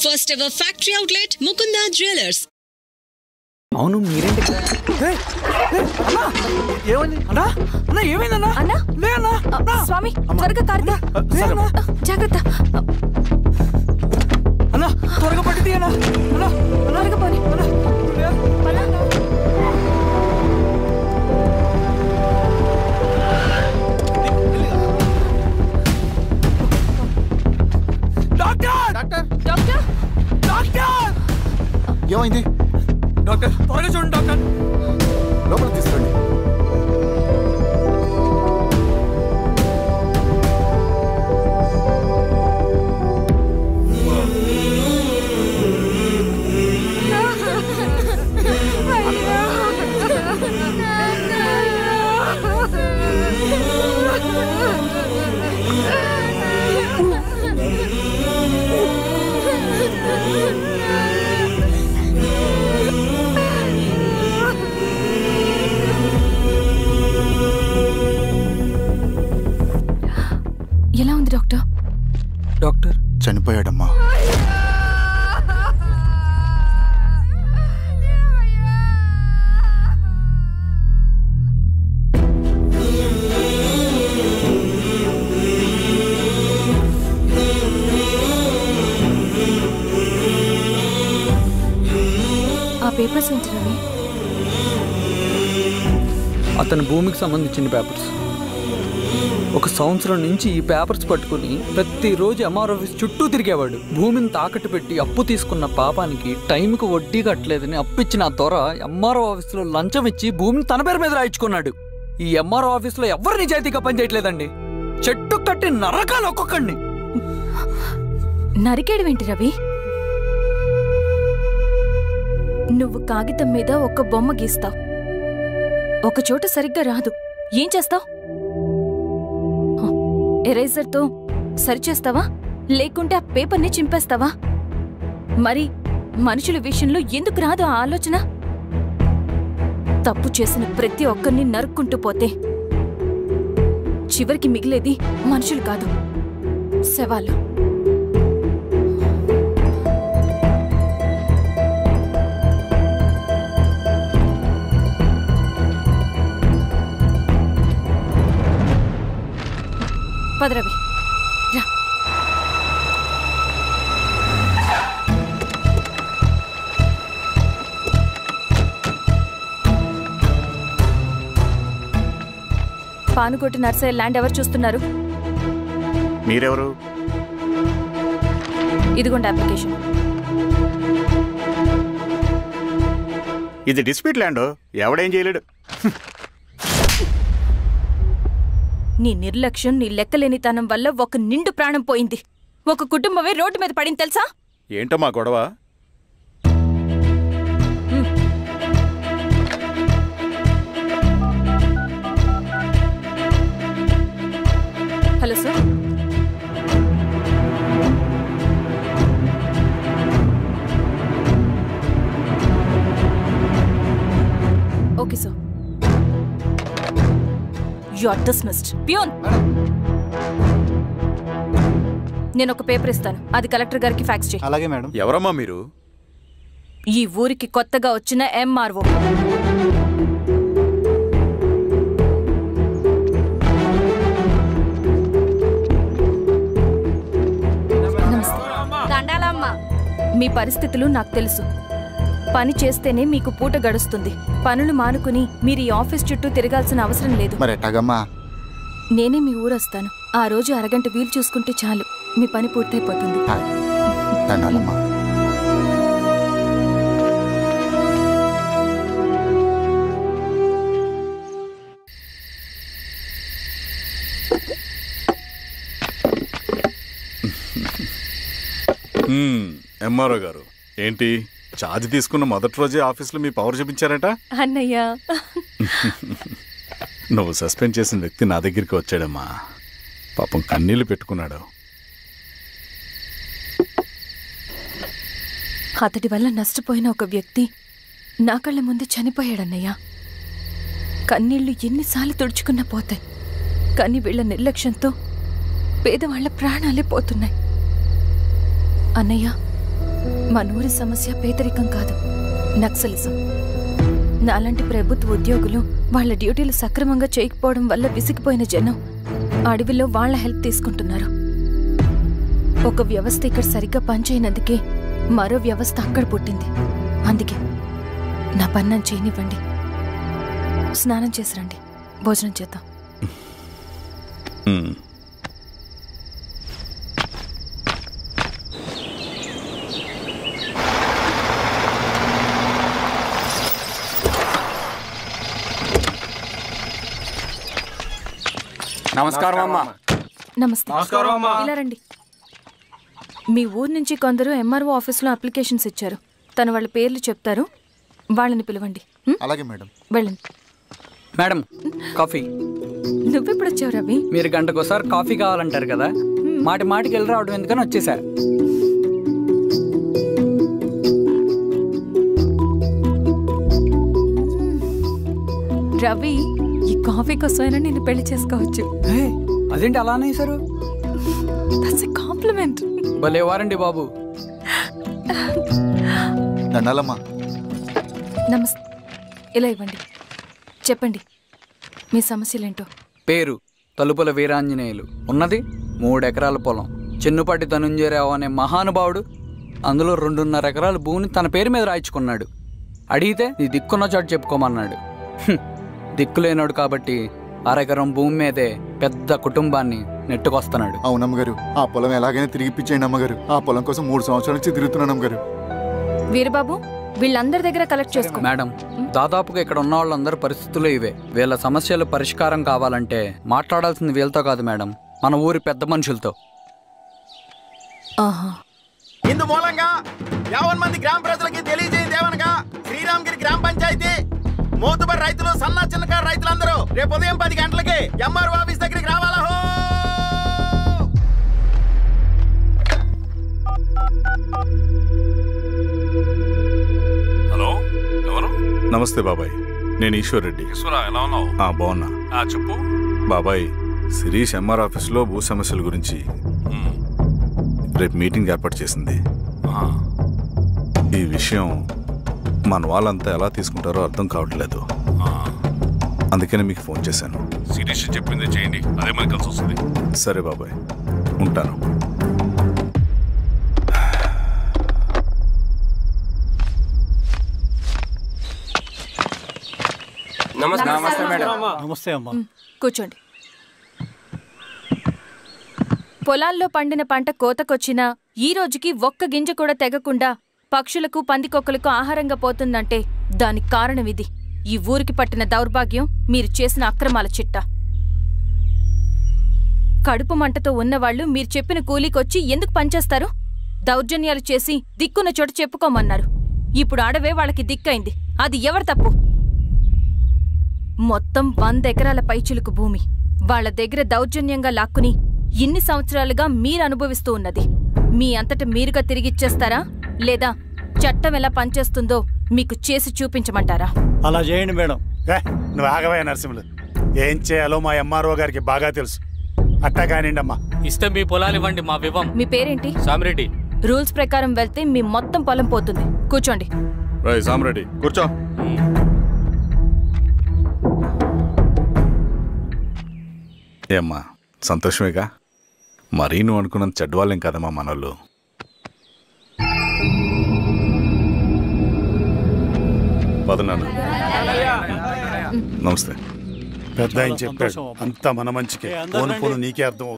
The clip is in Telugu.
First ever factory outlet, Mukunda Jewelers. అవును మీరేంటి ఏమైందన్నా స్వామి త్వరగా కారుదా జాగ్రత్త అన్నా త్వరగా పట్టిది అన్నా త్వరగా పోనీ ఏమైంది డాక్టర్ త్వరగా చూడండి డాక్టర్ లోపలికి తీసుకురండి ఎలా ఉంది డాక్టర్? డాక్టర్ చనిపోయాడమ్మా. ఆ పేపర్స్ ఏంటి రవి? అతని భూమికి సంబంధించిన పేపర్స్. ఒక సంవత్సరం నుంచి ఈ పేపర్స్ పట్టుకుని ప్రతిరోజు ఎంఆర్ ఆఫీస్ చుట్టూ తిరిగేవాడు. భూమిని తాకట్టు పెట్టి అప్పు తీసుకున్న పాపానికి టైంకి వడ్డీ కట్టలేదని అప్పిచ్చిన ఆ దొర ఎంఆర్ఓ ఆఫీస్లో లంచం ఇచ్చి భూమిని తన పేరు మీద రాయించుకున్నాడు. ఈ ఎంఆర్ఓ ఆఫీస్లో ఎవరు నిజాయితీగా పనిచేయట్లేదండి. చెట్టు కట్టి నరకాలు ఒక్కొక్కడిని. నరికేయడం ఏంటి రవి? నువ్వు కాగితం మీద ఒక బొమ్మ గీస్తావు, ఒక చోట సరిగ్గా రాదు, ఏం చేస్తావు? ఎరేజర్తో సరిచేస్తావా లేకుంటే ఆ పేపర్ని చింపేస్తావా? మరి మనుషుల విషయంలో ఎందుకు రాదు ఆ ఆలోచన? తప్పు చేసిన ప్రతి ఒక్కరిని నరుక్కుంటూ పోతే చివరికి మిగిలేది మనుషులు కాదు, శవాలు. పదరవి రా. పానుకోటి నర్సయ్య ల్యాండ్ ఎవరు చూస్తున్నారు? మీరెవరు? ఇదిగోండి అప్లికేషన్. ఇది డిస్ప్యూట్ ల్యాండ్, ఎవడేం చేయలేడు. నీ నిర్లక్ష్యం, నీ లెక్కలేనితనం వల్ల ఒక నిండు ప్రాణం పోయింది. ఒక కుటుంబమే రోడ్డు మీద పడింది తెలుసా? ఏంటో మా గొడవ? Hello sir. Okay sir. You are dismissed. Peon, నేను ఒక పేపర్ ఇస్తాను, అది కలెక్టర్ గారికి ఫ్యాక్స్ చేయి. అలాగే మేడం. ఎవరమ్మా మీరు? ఈ ఊరికి కొత్తగా వచ్చిన ఎంఆర్ఓ. మీ పరిస్థితులు నాకు తెలుసు. పని చేస్తేనే మీకు పూట గడుస్తుంది. పనులు మానుకుని మీరు ఈ ఆఫీస్ చుట్టూ తిరగాల్సిన అవసరం లేదు. నేనే మీ ఊరొస్తాను. ఆ రోజు అరగంట వీలు చూసుకుంటే చాలు, మీ పని పూర్తయిపోతుంది. ఎంఆర్ఓ గారు ఏంటి ఛార్జ్ తీసుకున్న మొదటి రోజే ఆఫీస్లో మీ పవర్ చూపించారట? అన్నయ్య, నువ్వు సస్పెండ్ చేసిన వ్యక్తి నా దగ్గరికి వచ్చాడమ్మా. పాపం కన్నీళ్లు పెట్టుకున్నాడు. అతడి వల్ల నష్టపోయిన ఒక వ్యక్తి నా కళ్ళ ముందే చనిపోయాడన్నయ్య. కన్నీళ్లు ఎన్నిసార్లు తుడుచుకున్నా పోతాయి, కానీ వీళ్ళ నిర్లక్ష్యంతో పేదవాళ్ల ప్రాణాలే పోతున్నాయి. అన్నయ్య, మనూరి సమస్య పేదరికం కాదు, నక్సలిజం. నాలాంటి ప్రభుత్వ ఉద్యోగులు వాళ్ళ డ్యూటీలు సక్రమంగా చేయకపోవడం వల్ల విసిగిపోయిన జనం అడవిలో వాళ్ళ హెల్ప్ తీసుకుంటున్నారు. ఒక వ్యవస్థ ఇక్కడ సరిగ్గా పనిచేయనందుకే మరో వ్యవస్థ అక్కడ పుట్టింది. అందుకే నా పన్నం చేయనివ్వండి. స్నానం చేసి రండి, భోజనం చేద్దాం. నమస్కారం అమ్మా. నమస్తే. ఇలా రండి. మీ ఊరు నుంచి కొందరు ఎంఆర్ఓ ఆఫీస్లో అప్లికేషన్స్ ఇచ్చారు. తను వాళ్ళ పేర్లు చెప్తారు, వాళ్ళని పిలవండి. అలాగే మేడం. వెళ్ళండి. Madam, coffee. నువ్వెప్పుడు వచ్చావు రవి? మీరు గంటకోసారి కాఫీ కావాలంటారు కదా, మాటి మాటికి వెళ్ళి రావడం ఎందుకని వచ్చేసా. రవి, ఈ కాఫీ కోసమైనా నేను పెళ్లి చేసుకోవచ్చు. అదేంటి అలా అనేసారు? That's a compliment. భలే వారండి బాబు. దండాలమ్మా. నమస్తే. ఇలా ఇవ్వండి. చెప్పండి మీ సమస్యలేంటో. పేరు తలుపుల వీరాంజనేయులు. ఉన్నది 3 ఎకరాల పొలం. చెన్నుపాటి ధనుంజయరావు అనే మహానుభావుడు అందులో 2.5 ఎకరాల భూమిని తన పేరు మీద రాయించుకున్నాడు. అడిగితే నీ దిక్కున్న చోటు చెప్పుకోమన్నాడు. దిక్కులేనాడు కాబట్టి 1/2 ఎకరం భూమి మీదే పెద్ద కుటుంబాన్ని నెట్టుకొస్తున్నాడు. అవునమ్మగారు, ఆ పొలం ఎలాగైనా తిరిగి ఇప్పించేయండి అమ్మగారు. ఆ పొలం కోసం 3 సంవత్సరాల నుంచి తిరుగుతున్నాను అమ్మగారు. వీరబాబు, వీళ్ళందరి దగ్గర కలెక్ట్ చేసుకో. మేడం, దాదాపుగా ఇక్కడ ఉన్న వాళ్ళందరి పరిస్థితులు ఇవే. వీళ్ళ సమస్యలు పరిష్కారం కావాలంటే మాట్లాడాల్సింది వీళ్ళతో కాదు మేడం, మన ఊరి పెద్ద మనుషులతో. ఇందు మూలంగా 50 మంది గ్రామ ప్రజలకి తెలియజేయదేవనగా శ్రీరామగిరి గ్రామ పంచాయతీ మోతుబరి రైతులు, సన్న చిన్నకారు రైతులందరూ రేపు ఉదయం 10 గంటలకి ఎంఆర్ఓ ఆఫీస్ దగ్గరికి రావాలా. హలో, ఎవరు? నమస్తే బాబాయ్, నేను ఈశ్వర్ రెడ్డి. ఎలా ఉన్నావు? బాగున్నా. చెప్పు బాబాయ్, శిరీష్ ఎంఆర్ ఆఫీస్లో భూ సమస్యల గురించి రేపు మీటింగ్ ఏర్పాటు చేసింది. ఈ విషయం మన వాళ్ళంతా ఎలా తీసుకుంటారో అర్థం కావట్లేదు. అందుకనే మీకు ఫోన్ చేశాను. శిరీష్ చెప్పింది చేయండి, అదే మనకి కలిసి వస్తుంది. సరే బాబాయ్, ఉంటాను. నమస్తే మేడం. నమస్తే అమ్మా. కూర్చోండి. పొలాల్లో పండిన పంట కోతకొచ్చినా ఈ రోజుకి ఒక్క గింజ కూడా తెగకుండా పక్షులకు, పందికొక్కలకు ఆహారంగా పోతుందంటే దానికి కారణం ఇది. ఈ ఊరికి పట్టిన దౌర్భాగ్యం మీరు చేసిన అక్రమాల చిట్టా. కడుపు మంటతో ఉన్నవాళ్లు మీరు చెప్పిన కూలీకొచ్చి ఎందుకు పనిచేస్తారు? దౌర్జన్యాలు చేసి దిక్కున్న చోటు చెప్పుకోమన్నారు. ఇప్పుడు అడవే వాళ్ళకి దిక్కైంది. అది ఎవరి తప్పు? మొత్తం 100 ఎకరాల పైచిలుకు భూమి వాళ్ల దగ్గర దౌర్జన్యంగా లాక్కుని ఇన్ని సంవత్సరాలుగా మీరు అనుభవిస్తూ ఉన్నది. మీ అంతట మీరుగా తిరిగిచ్చేస్తారా, లేదా చట్టం ఎలా పనిచేస్తుందో మీకు చేసి చూపించమంటారా? అలా చేయండి మేడం. నువ్వు ఆగవే నరసింహులు. ఏం చేయాలో మా ఎంఆర్ఓ గారికి బాగా తెలుసు. అట్టా కానివ్వండి అమ్మా. ఇస్తే మీ పొలాలు ఇవ్వండి, మా వివం. మీ పేరేంటి? సామిరెడ్డి. రూల్స్ ప్రకారం వెళ్తే మీ మొత్తం పొలం పోతుంది. కూర్చోండి. సామిరెడ్డి కూర్చో. ఏమ్మా, సంతోషమేగా? మరీ నువ్వు అనుకున్నంత చెడ్డవాళ్ళేం కదమ్మా మనోళ్ళు. పదనాన్న. నమస్తే. పెద్ద ఆయన చెప్పాడు, అంతా మన మంచికే. పోను నీకే అర్థం.